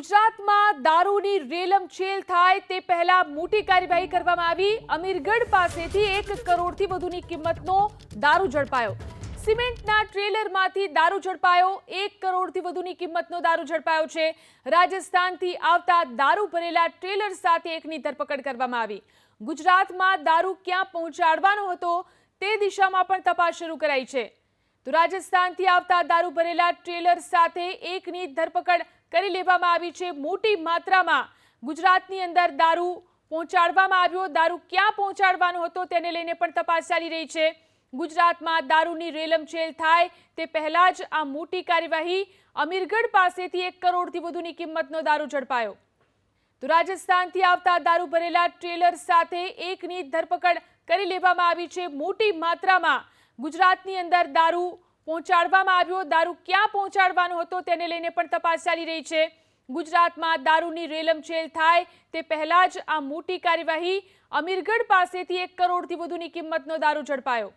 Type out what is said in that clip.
ગુજરાતમાં દારૂની રેલમછેલ થાય તે પહેલા મોટી કાર્યવાહી કરવામાં આવી। અમીરગઢ પાસેથી 1 કરોડથી વધુની કિંમતનો દારૂ ઝડપાયો। સિમેન્ટના ટ્રેલરમાંથી દારૂ ઝડપાયો। 1 કરોડથી વધુની કિંમતનો દારૂ ઝડપાયો છે। રાજસ્થાનથી આવતા દારૂ ભરેલા ટ્રેલર સાથે એકની ધરપકડ કરવામાં આવી। ગુજરાતમાં દારૂ ક્યાં પહોંચાડવાનો હતો તે દિશામાં પણ તપાસ શરૂ કરાઈ છે। તો રાજસ્થાનથી આવતા દારૂ ભરેલા ટ્રેલર સાથે એકની ધરપકડ કરી લેવામાં આવી છે। મોટી માત્રામાં ગુજરાતની અંદર દારૂ પહોંચાડવામાં આવ્યો। દારૂ ક્યાં પહોંચાડવાનો હતો તેને લઈને પણ તપાસ ચાલી રહી છે। ગુજરાતમાં દારૂની રેલમછેલ થાય તે પહેલા જ આ મોટી કાર્યવાહી। અમીરગઢ પાસેથી 1 કરોડથી વધુની કિંમતનો દારૂ ઝડપાયો। તો રાજસ્થાનથી આવતા દારૂ ભરેલા ટ્રેલર સાથે એકની ધરપકડ કરી લેવામાં આવી છે। મોટી માત્રામાં ગુજરાતની અંદર દારૂ પહોંચાડવામાં આવ્યો। દારૂ ક્યાં પહોંચાડવાનો હતો તેને લઈને પણ તપાસ ચાલી રહી છે। ગુજરાતમાં દારૂની રેલમછેલ થાય તે પહેલા જ આ મોટી કાર્યવાહી। અમીરગઢ પાસેથી 1 કરોડથી વધુની કિંમતનો દારૂ ઝડપાયો।